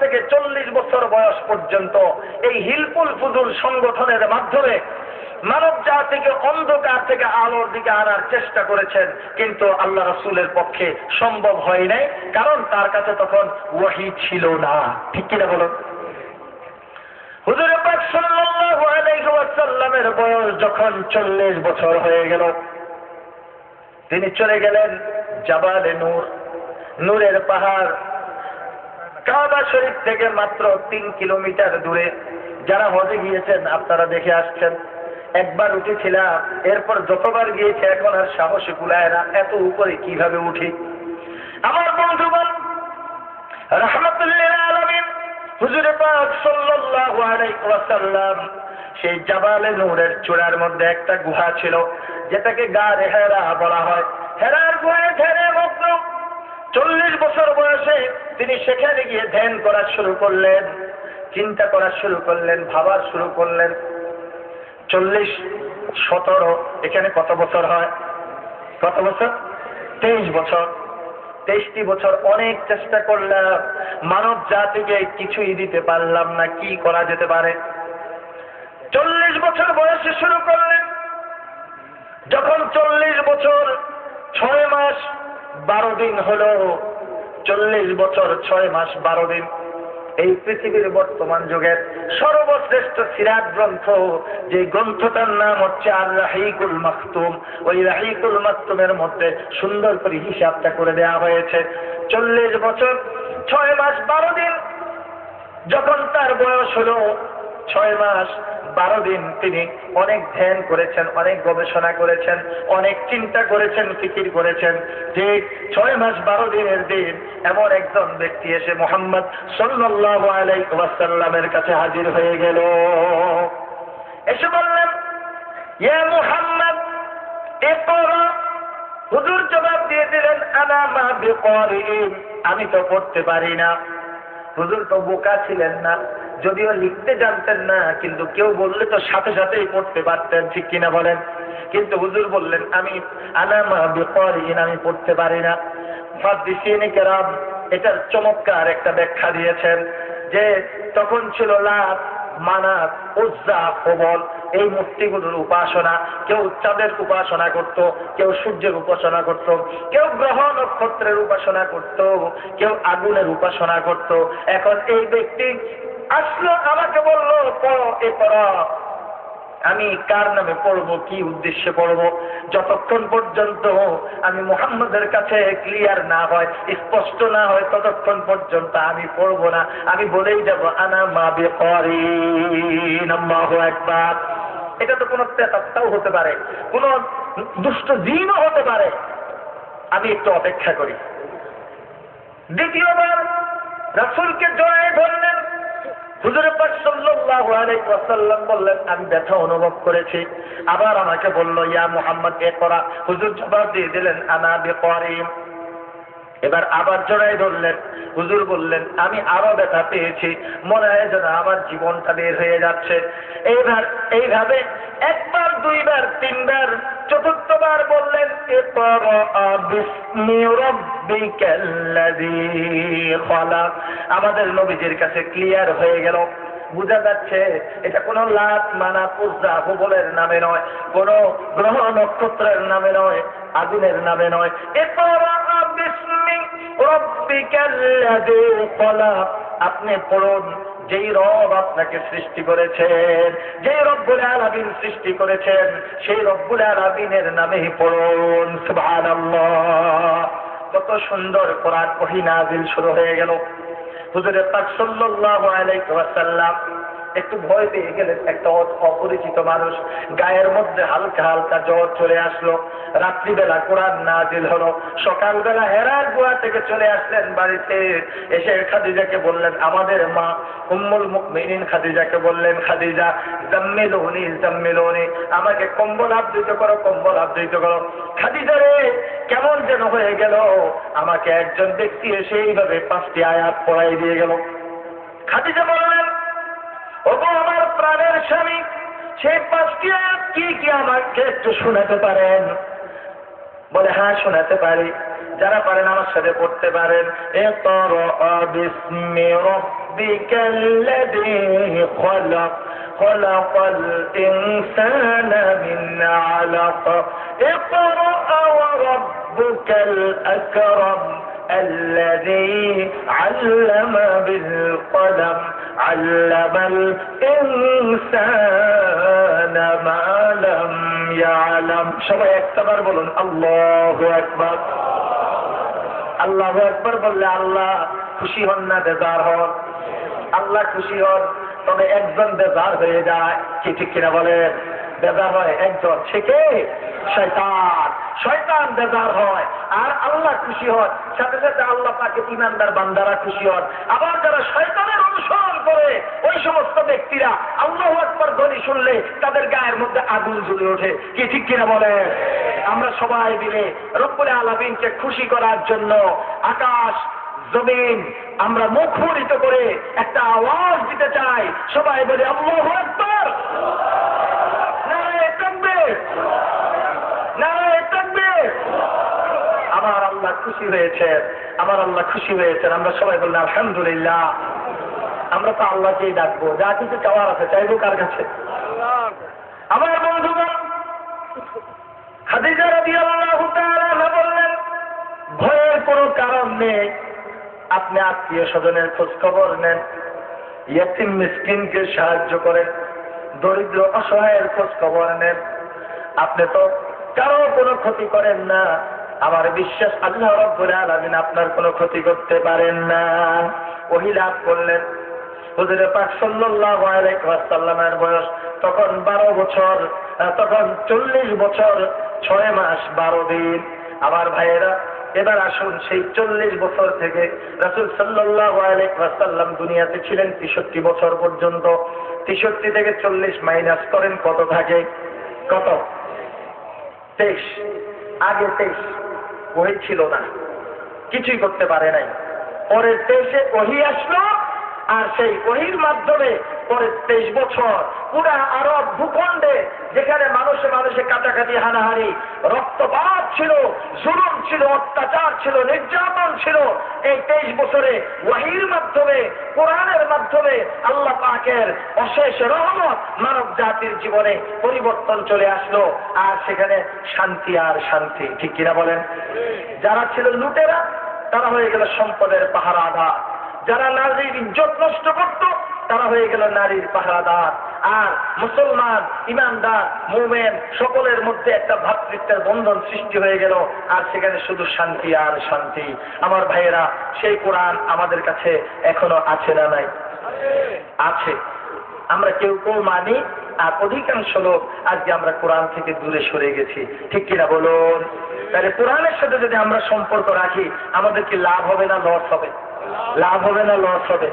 থেকে 40 বছর বয়স পর্যন্ত এই হিলফুল ফুজুল সংগঠনের মাধ্যমে মানব জাতিকে অন্ধকার থেকে আলোর দিকে আনার চেষ্টা করেছেন, কিন্তু আল্লাহ রাসূলের পক্ষে সম্ভব হয় নাই, কারণ তার কাছে তখন ওহী ছিল না। ঠিক কিনা বলুন? হুজুর পাক সাল্লাল্লাহু আলাইহি ওয়াসাল্লামের বয়স যখন 40 বছর হয়ে গেল, তিনি চলে গেলেন জাবালে নূর, নূরের পাহাড়, কাবা শরীফ থেকে মাত্র 3 কিলোমিটার দূরে। যারা হজে গিয়েছেন আপনারা দেখে আসছেন, একবার উঠেছিলাম, এরপর যতবার গিয়েছে এখন আর সাহসে কুলায় না, এত উপরে কিভাবে উঠি। আমার বন্ধুগণ, রাহমাতুল লিল আলামিন হুজুর পাক সাল্লাল্লাহু আলাইহি ওয়াসাল্লাম সেই জাবালে নূরের চূড়ার মধ্যে একটা গুহা ছিল, যেটাকে গারে হেরা বলা হয়। হেরার গুহায় ধ্যানে মগ্ন 40 বছর বয়সে তিনি সেখানে গিয়ে ধ্যান করা শুরু করলেন, চিন্তা করা শুরু করলেন, ভাবার শুরু করলেন। 40, 17, এখানে কত বছর হয়? কত বছর? 23 বছর। 23টি বছর অনেক চেষ্টা করলাম, মানব জাতিকে কিছুই দিতে পারলাম না, কি করা যেতে পারে? 40 বছর বয়সে শুরু করলেন। যখন 40 বছর 6 মাস 12 দিন হলো, 40 বছর 6 মাস 12 দিন, এই পৃথিবীর বর্তমান যুগের সর্বশ্রেষ্ঠ সিরাত গ্রন্থ, যে গ্রন্থটার নাম হচ্ছে আর রাহিকুল মাকতুম, ওই রাহিকুল মাকতুমের মধ্যে সুন্দর করে হিসাবটা করে দেওয়া হয়েছে। 40 বছর 6 মাস 12 দিন যখন তার বয়স হলো, 6 মাস 12 দিন তিনি অনেক ধ্যান করেছেন, অনেক গবেষণা করেছেন, অনেক চিন্তা করেছেন, ফিকির করেছেন। যে 6 মাস 12 দিনের দিন এমন একজন ব্যক্তি এসে মুহাম্মদ সাল্লাল্লাহু আলাইহি ওয়াসাল্লামের কাছে হাজির হয়ে গেল। এসে বললেন, ইয়া মুহাম্মদ ইকরা। হুজুর জবাব দিয়ে দিলেন, আনা মা বিকারিন, আমি তো পড়তে পারি না। হুজুর তো বোকা ছিলেন না, যদিও লিখতে জানতেন না, কিন্তু কেউ বললে তো সাথে সাথেই পড়তে পারতেন। ঠিক কিনা বলেন? কিন্তু হুজুর বললেন, আমি আনা মা বিকারিন, আমি পড়তে পারি না। মুহাদ্দিসিনে কেরাম এটার চমৎকার একটা ব্যাখ্যা দিয়েছেন, যে তখন ছিল লাত, মানাত, উজ্জা, হুবল, এই মূর্তিগুলোর উপাসনা। কেউ চাঁদের উপাসনা করত, কেউ সূর্যের উপাসনা করত, কেউ গ্রহ নক্ষত্রের উপাসনা করত, কেউ আগুনের উপাসনা করত। এখন এই ব্যক্তি আসলো, আমাকে বললো পড়ো, এ পড়ো। আমি কার নামে পড়বো, কি উদ্দেশ্যে পড়বো? যতক্ষণ পর্যন্ত আমি মুহাম্মদের কাছে ক্লিয়ার না হয়, স্পষ্ট না হয়, ততক্ষণ পর্যন্ত আমি পড়বো না। আমি বলেই যাব, আনা মা বিকারিন, আল্লাহু আকবার। এটা তো কোনো প্রেতাত্মাও হতে পারে, কোন দুষ্ট জিনও হতে পারে। আমি একটু অপেক্ষা করি। দ্বিতীয়বার রাসূলকে জড়ায় ধরলেন। হুজুর পাক সাল্লাল্লাহু আলাইহি ওয়াসাল্লাম বললেন, আমি ব্যথা অনুভব করেছি। আবার আমাকে বলল, ইয়া মুহাম্মদ ইকরা। হুজুর জবাব দিয়ে দিলেন, আনা বিকারিন। এবার আবার জড়াই ধরলেন। হুজুর বললেন, আমি আরো ব্যথা পেয়েছি, মনে হয় যেন আমার জীবনটা বের হয়ে যাচ্ছে। এইভাবে একবার, দুইবার, তিনবার, চতুর্থবার বললেন, ইকরা বিসমি রাব্বিকাল্লাযী খালাক। আমাদের নবীজির কাছে ক্লিয়ার হয়ে গেল, বোঝা যাচ্ছে এটা কোন লাত, মানাত, উজ্জা, হুবলের নামে নয়, কোন গ্রহ নক্ষত্রের নামে নয়, আগুনের নামে নয়। ইকরা বিসমি রাব্বিকাল্লাযী খালাক। আপনি পড়ুন, যেই রব আপনাকে সৃষ্টি করেছেন, যেই রব্বুল আলামিন সৃষ্টি করেছেন, সেই রব্বুল আলামিনের নামেই পড়ুন। সুবহানাল্লাহ। কত সুন্দর কোরআন ওহী নাযিল শুরু হয়ে গেল। হুজুর পাক সাল্লাল্লাহু আলাইহি ওয়াসাল্লাম একটু ভয় পেয়ে গেলেন। একটা অপরিচিত মানুষ, গায়ের মধ্যে হালকা হালকা জ্বর চলে আসলো। রাত্রিবেলা কোরআন নাযিল হলো। সকালবেলা হেরার গুহা থেকে চলে আসলেন বাড়িতে। এসে খাদিজাকে বললেন, আমাদের মা উম্মুল মুমিনিন খাদিজাকে বললেন, খাদিজা জাম্মিলুনি জাম্মিলুনি, আমাকে কম্বল আবৃত করো, কম্বল আবৃত করো। খাদিজা রে, কেমন যেন হয়ে গেল। আমাকে একজন ব্যক্তি এসে এইভাবে 5টি আয়াত পড়াই দিয়ে গেল। খাদিজা বললেন, ওগো আমার প্রাণের স্বামী, সেই 5টি আয়াত কি কি আমাকে একটু শোনাতে পারেন? বলে, হ্যাঁ শোনাতে পারি। যারা পারেন আমার সাথে পড়তে পড়তে পারেন। ইকরা বিসমি রাব্বিকাল্লাযী খলাক খলাকাল ইনসানা মিন আলাক ইকরা ওয়া রাব্বুকাল আকরাম الذي علم بالقلم علم الإنسان ما لم يعلم সবাই একবার বলুন আল্লাহু আকবার। আল্লাহু আকবার বললে আল্লাহ খুশি হন না বেজার হন? আল্লাহ খুশি হন, তবে একজন বেজার হয়ে যায়, কি ঠিক কিনা বলেন? বেজার হয় একজন, সে কে? শয়তান। শয়তান বেজার হয় আর আল্লাহ খুশি হন, সাথে সাথে আল্লাহ পাকে ইমানদার বান্দারা খুশি হন। আবার যারা শয়তানের অনুসরণ করে ওই সমস্ত ব্যক্তিরা আল্লাহু আকবার ধ্বনি শুনলে তাদের গায়ের মধ্যে আগুন জ্বলে ওঠে, কি ঠিক কিনা বলে? আমরা সবাই মিলে রব্বুল আলামিনকে খুশি করার জন্য আকাশ জমিন আমরা মুখরিত করে একটা আওয়াজ দিতে চাই। সবাই বলে আল্লাহু আকবার, নারায়ে তাকবীর, নারায়ে তাকবীর। আমার আল্লাহ খুশি হয়েছেন, আমার আল্লাহ খুশি হয়েছেন। আমরা সবাই বললাম আলহামদুলিল্লাহ। আমরা তো আল্লাহকেই ডাকবো, যা কিছু চাওয়ার আছে চাইবো কার কাছে? আমার বন্ধুগণ, খাদিজা রাদিয়াল্লাহু তাআলা বললেন, ভয়ের কোনো কারণ নেই, আপনি আত্মীয় স্বজনের খোঁজ খবর নেন, ইয়েতিম মিসকিনকে সাহায্য করেন, দরিদ্র অসহায়ের খোঁজ খবর নেন। আপনি তো কারো কোনো ক্ষতি করেন না, আমার বিশ্বাস আল্লাহ রাব্বুল আলামিন আপনার কোনো ক্ষতি করতে পারেন না। ওহী লাভ করলেন। হুজুর পাক সাল্লাল্লাহু আলাইহি ওয়াসাল্লামের বয়স তখন 12 বছর, তখন 40 বছর 6 মাস 12 দিন। আমার ভাইয়েরা, এবার আসুন সেই 40 বছর থেকে রাসূল সাল্লাল্লাহু আলাইহি ওয়াসাল্লাম দুনিয়াতে ছিলেন 63 বছর পর্যন্ত। 63 থেকে 40 মাইনাস করেন, কত থাকে? কত? 23। আগে 23 ওহী ছিল না, কিছুই করতে পারে নাই। পরে 23-এ ওহী আসলো, আর সেই ওহীর মাধ্যমে পরে 23 বছর পুরা আরব ভূখণ্ডে যেখানে মানুষে মানুষে কাটাকাটি, হানাহানি, রক্তপাত ছিল, জুলুম ছিল, অত্যাচার ছিল, নির্যাতন ছিল, এই 23 বছরে ওহীর মাধ্যমে, কোরআনের মাধ্যমে আল্লাহ পাকের অশেষ রহমত মানব জাতির জীবনে পরিবর্তন চলে আসলো। আর সেখানে শান্তি আর শান্তি, ঠিক কিনা বলেন? যারা ছিল লুটেরা তারা হয়ে গেল সম্পদের পাহারাদার, যারা নারীর ইজ্জত নষ্ট করত তারা হয়ে গেল নারীর পাহারাদার। আর মুসলমান, ইমানদার, মুমিন সকলের মধ্যে একটা ভ্রাতৃত্বের বন্ধন সৃষ্টি হয়ে গেল, আর সেখানে শুধু শান্তি আর শান্তি। আমার ভাইয়েরা, সেই কোরআন আমাদের কাছে এখনো আছে না নাই? আছে। আমরা কেউ কেউ মানি, আর অধিকাংশ লোক আজকে আমরা কোরআন থেকে দূরে সরে গেছি, ঠিক কিনা বলুন? তাহলে কোরআনের সাথে যদি আমরা সম্পর্ক রাখি, আমাদের কি লাভ হবে না লস হবে? লাভ হবে না লস হবে?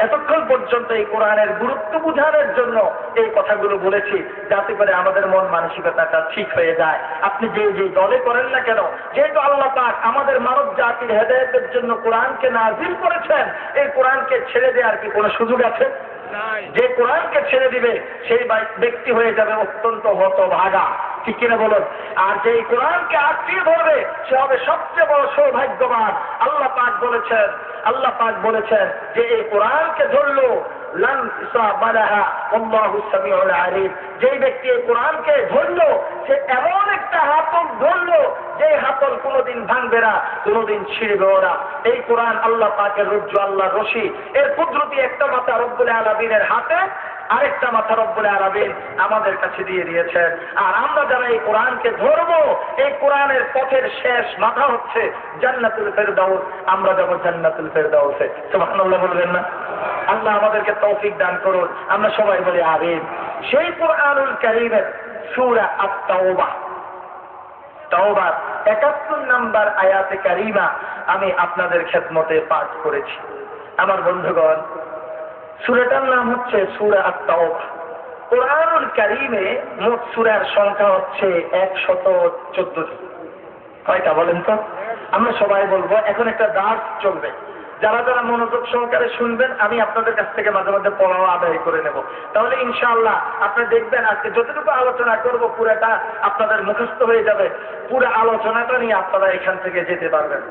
এতক্ষণ পর্যন্ত এই কোরআনের গুরুত্ব বোঝানোর জন্য এই কথাগুলো বলেছি, যাতে করে আমাদের মন মানসিকতাটা ঠিক হয়ে যায়। আপনি যে যে দলে করেন না কেন, যেহেতু আল্লাহ পাক আমাদের মানব জাতির হেদায়েতের জন্য কোরআনকে নাযিল করেছেন, এই কোরআনকে ছেড়ে দেওয়ার কি কোনো সুযোগ আছে? যে কোরআনকে ছেড়ে দিবে সেই ব্যক্তি হয়ে যাবে অত্যন্ত হতভাগা, ঠিক কিনা বলুন? আর যে কোরআনকে আঁকড়িয়ে ধরবে সে হবে সবচেয়ে বড় সৌভাগ্যবান। আল্লাহ পাক বলেছেন, আল্লাহ পাক বলেছেন যে এই কোরআনকে ধরলো লান ইসাবালাহা আল্লাহু সামিউল আলিম, যে ব্যক্তি এই কোরআনকে ধরলো সে এমন একটা হাতল ধরলো যে হাতল কোনোদিন ভাঙবে না, কোনোদিন ছিঁড়বেও না। এই কোরআন আল্লাহ পাকের রজ্জু, আল্লাহর রশি, এর কুদরতি একটা মাথা রব্বুল আলামিনের হাতে, আরেকটা মাথা রব্বুল আলামিন আমাদের কাছে দিয়ে দিয়েছেন। আর আমরা যারা এই কোরআনকে ধরবো, এই কোরআনের পথের শেষ মাথা হচ্ছে জান্নাতুল ফেরদাউস। আমরা যাব জান্নাতুল ফেরদাউসে। সুবহানাল্লাহ বলবেন না? আল্লাহ আমাদেরকে তৌফিক দান করুন। আমরা সবাই বলি আমিন। সেই কুরআনুল কারীমের সূরা আত-তাওবা, তাওবার 71 নম্বর আয়াতে কারিমা আমি আপনাদের খেদমতে পাঠ করেছি। আমার বন্ধুগণ, সূরাটার নাম হচ্ছে সূরা আত-তাওবা। কুরআনুল কারীমে মোট সূরার সংখ্যা হচ্ছে 114টি। কয়টা বলেন তো? আমরা সবাই বলবো। এখন একটা দাস চলবে, যারা যারা মনোযোগ সহকারে শুনবেন, আমি আপনাদের কাছ থেকে মাঝে মাঝে পড়াও আদায় করে নেব। তাহলে ইনশাআল্লাহ আপনি দেখবেন আজকে যতটুকু আলোচনা করব পুরাটা আপনাদের মুখস্থ হয়ে যাবে। পুরো আলোচনাটা নিয়ে আপনারা এখান থেকে যেতে পারবেন।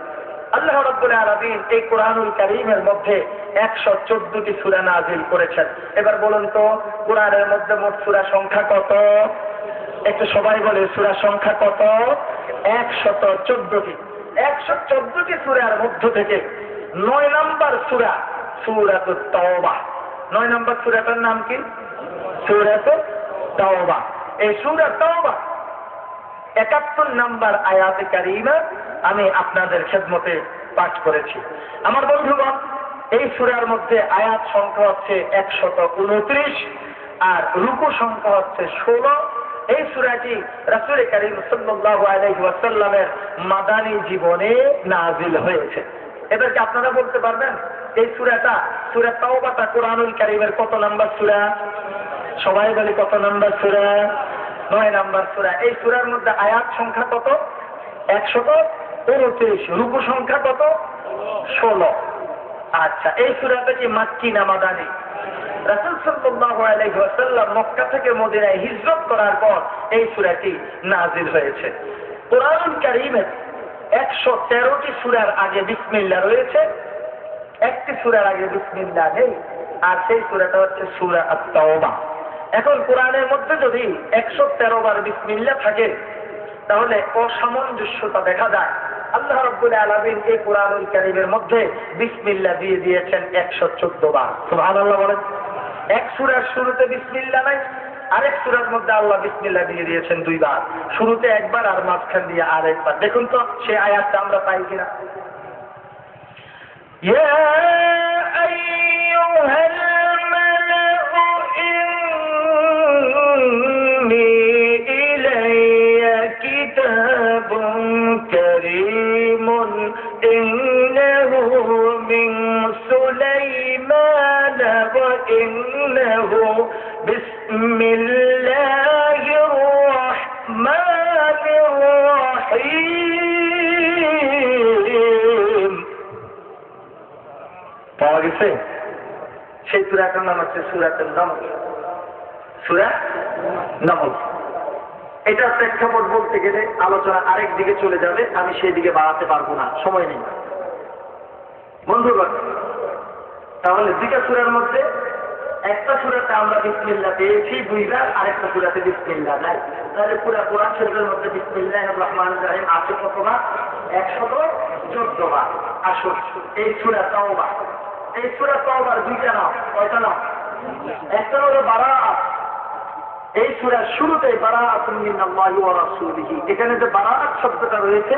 আল্লাহ রাব্বুল আলামিন এই কোরআনুল কারীমের মধ্যে 114টি সূরা নাযিল করেছেন। এবার বলুন তো কোরআনের মধ্যে মোট সূরা সংখ্যা কত? একটু সবাই বলে সূরা সংখ্যা কত? 114টি। 114টি সূরার মধ্য থেকে 9 নম্বর সূরা সূরাতুত তাওবা। 9 নম্বর সূরাটার নাম কি? সূরাতুত তাওবা। এই সূরা তাওবা 71 নম্বর আয়াতে কারিমা আমি আপনাদের খেদমতে পাঠ করেছি। আমার বন্ধুগণ, এই সূরার মধ্যে আয়াত সংখ্যা হচ্ছে 129 আর রুকু সংখ্যা হচ্ছে 16। এই সূরাটি রাসূল কারীম সাল্লাল্লাহু আলাইহি ওয়াসাল্লামের মাদানী জীবনে নাযিল হয়েছে। এদেরকে আপনারা বলতে পারবেন এই সূরাটা, সূরা তাওবাটা কোরআনুল কারীমের কত নম্বর সূরা? সবাই বলে কত নম্বর সূরা? 9 নম্বর সূরা। এই সূরার মধ্যে আয়াত সংখ্যা কত? 129। রুকু সংখ্যা কত? 16। আচ্ছা, এই সূরাটা কি মাক্কি না মাদানী? রাসূল সাল্লাল্লাহু আলাইহি ওয়াসাল্লাম মক্কা থেকে মদিনায় হিজরত করার পর এই সূরাটি নাযিল হয়েছে। কোরআনুল কারীমের 113টি সূরার আগে বিসমিল্লাহ রয়েছে, একটি সূরার আগে বিসমিল্লাহ নেই, আর সেই সূরাটা হচ্ছে সূরা আত-তাওবা। এখন কোরআনের মধ্যে যদি 113 বার বিসমিল্লাহ থাকে তাহলে অসামঞ্জস্যতা দেখা যায়। আল্লাহ রাব্বুল আলামিন এই কোরআনুল কারীমের মধ্যে বিসমিল্লাহ দিয়ে দিয়েছেন 114 বার। সুবহানাল্লাহ বলেন। এক সূরার শুরুতে বিসমিল্লাহ নাই, আরেক সূরার মধ্যে আল্লাহ বিসমিল্লাহ দিয়ে দিয়েছেন 2 বার, শুরুতে একবার আর মাঝখান দিয়ে আরেকবার। দেখুন তো সেই আয়াতটা আমরা পাই কিনা। ইয়া আইয়ুহাল মালাউ ইন্নী ইলাইয়া কিতাবুন কারীমুন ইন্নাহু মিন সুলাইমান ওয়া ইন্নাহু বিসমিল্লাহির রাহমানির রাহিম। পাওয়া গেছে? সেই সূরাটার নাম হচ্ছে সূরাতুন নামল। সূরা নামল। এটা প্রেক্ষাপট বলতে গেলে আলোচনা আরেক দিকে চলে যাবে, আমি সেই দিকে বাড়াতে পারবো না, সময় নেই বন্ধুগণ। তাহলে 2টা সূরার মধ্যে একটা সূরাতে আমরা বিসমিল্লাহ পেয়েছি 2 বার, আরেকটা সূরাতে বিসমিল্লাহ নাই। তাহলে পুরো কোরআন শরীফের মধ্যে বিসমিল্লাহির রহমানির রহিম আছে কতবার? 114 বার। আসুন এই সূরা তাওবা, এই সূরা তাওবার 2টা নাম। কয়টা নাম? একটা হলো বারাআত। এই সূরার শুরুতে বারাআতুন মিনাল্লাহি ওয়া রাসূলিহি, এখানে যে বারাআত শব্দটা রয়েছে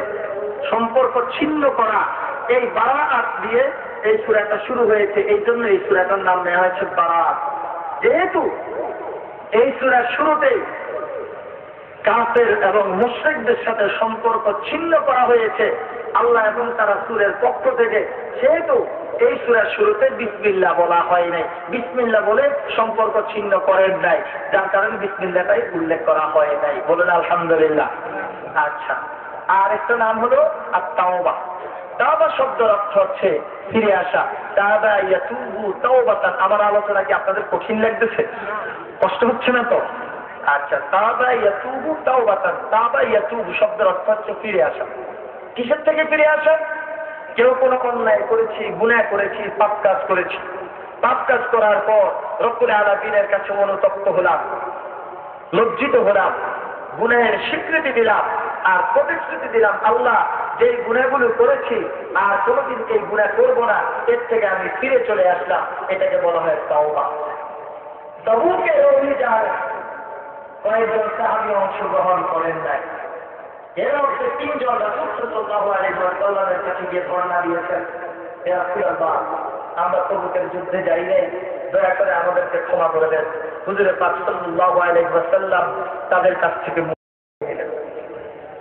সম্পর্ক ছিন্ন করা, এই বারাআত দিয়ে এই সূরাটা শুরু হয়েছে। এই জন্য এই সূরাটার নাম নেওয়া হয়েছে বারাআত। যেহেতু এই সূরার শুরুতে কাফের এবং মুশরিকদের সাথে সম্পর্ক ছিন্ন করা হয়েছে আল্লাহ এবং তার রাসূলের পক্ষ থেকে, সেহেতু এই সূরার শুরুতে বিসমিল্লাহ বলা হয় নাই, বিসমিল্লাহ বলে সম্পর্ক ছিন্ন করেন নাই, যার কারণে বিসমিল্লাহটাই উল্লেখ করা হয় নাই। বলেন আলহামদুলিল্লাহ। আচ্ছা, আর একটা নাম হলো আত-তাওবা। তাওবা শব্দের অর্থ হচ্ছে ফিরে আসা। তাওবা ইয়াতুবু তাওবাতান। আমার আলোচনা কি আপনাদের কঠিন লাগতেছে? কষ্ট হচ্ছে না তো? আচ্ছা, তাওবা ইয়াতুবু তাওবাতান। তাওবা ইয়াতুবু শব্দের অর্থ হচ্ছে ফিরে আসা। কিসের থেকে ফিরে আসা? কেউ কোনো অন্যায় করেছি, গুনাহ করেছি, পাপ কাজ করেছি, পাপ কাজ করার পর রব্বুল আলামিনের কাছে অনুতপ্ত হলাম, লজ্জিত হলাম, গুনাহের স্বীকৃতি দিলাম আর প্রতিশ্রুতি দিলাম আল্লাহ যে গুনাহগুলো করেছি আর কোনোদিন এই গুনাহ করবো না, এর থেকে আমি ফিরে চলে আসলাম। এটাকে বলা হয় তাওবা। তাবুকের অভিযানে কয়েকজন সাহাবী অংশগ্রহণ করেন নাই, এর মধ্যে 3 জন রাসূল সাল্লাল্লাহু আলাইহি ওয়াসাল্লামের কাছে গিয়ে ধর্ণা দিয়েছেন, হে রাসূলুল্লাহ, আমরা তাবুকের যুদ্ধে যাই নাই, দয়া করে আমাদেরকে ক্ষমা করে দেন। হুজুর পাক সাল্লাল্লাহু আলাইহি ওয়াসাল্লাম তাদের কাছ থেকে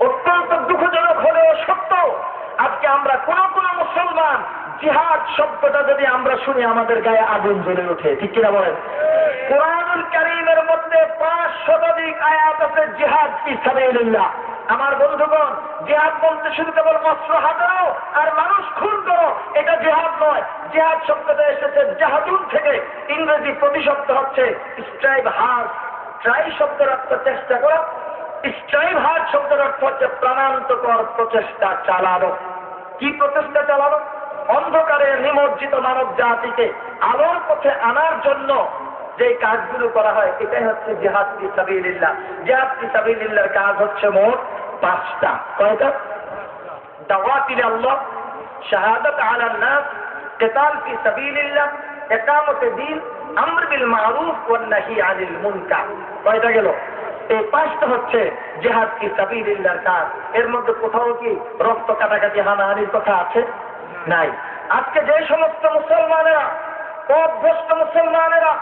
অত্যন্ত দুঃখজনক হলেও সত্য, আজকে আমরা কোন কোন মুসলমান জিহাদ শব্দটা যদি আমরা শুনি আমাদের গায়ে আগুন জ্বলে ওঠে, ঠিক কিনা বলেন? কোরআনুল কারীমের মধ্যে 5 শতাধিক আয়াত আছে জিহাদ ফি সাবিলিল্লাহ। আমার বন্ধুগণ, জিহাদ বলতে শুধু কেবল অস্ত্র হাতানো আর মানুষ খুন করো, এটা জিহাদ নয়। জিহাদ শব্দটা এসেছে জাহাদুন থেকে, ইংরেজি প্রতিশব্দ হচ্ছে স্ট্রাইভ হার্ড। ট্রাই শব্দের অর্থ চেষ্টা করা, স্ট্রাইভ হার্ড শব্দের অর্থ হচ্ছে প্রাণান্তকর প্রচেষ্টা চালানো। কি প্রচেষ্টা চালানো? অন্ধকারে নিমজ্জিত মানব জাতিকে আলোর পথে আনার জন্য যে কাজগুলো করা হয়, এটাই হচ্ছে জিহাদ ফি সাবিলিল্লাহ। জিহাদ ফি সাবিলিল্লাহর কাজ হচ্ছে মোট 5টা। কয়টা? দাওয়াত ইলা আল্লাহ, শাহাদাত আলা নাস, কিতাল ফি সাবিলিল্লাহ, ইকামতে দ্বীন, আমর বিল মারুফ ওয়ান নাহি আনিল মুনকার। কয়টা গেল? এই 5টা হচ্ছে জিহাদ ফি সাবিলিল্লাহর কাজ। এর মধ্যে কোথাও কি রক্ত কাটাকাটি হানাহানির কথা আছে? নাই। আজকে যে সমস্ত মুসলমানেরা, পথভ্রষ্ট মুসলমানেরা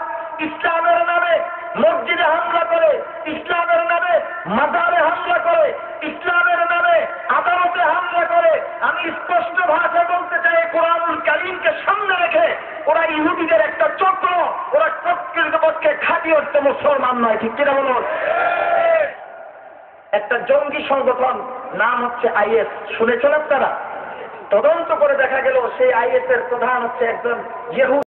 ইসলামের নামে মসজিদে হামলা করে, ইসলামের নামে মাজারে হামলা করে, ইসলামের নামে আদালতে হামলা করে, আমি স্পষ্ট ভাষায় বলতে চাই, কোরআনুল কারীমকে সামনে রেখে ওরা ইহুদিদের একটা চক্র, ওরা প্রকৃতপক্ষে খাঁটি অর্থে মুসলমান নয়। ঠিক কিনা বলুন? একটা জঙ্গি সংগঠন, নাম হচ্ছে আইএস। শুনেছেন আপনারা? তদন্ত করে দেখা গেল সেই আইএস এর প্রধান হচ্ছে একজন ইহুদি।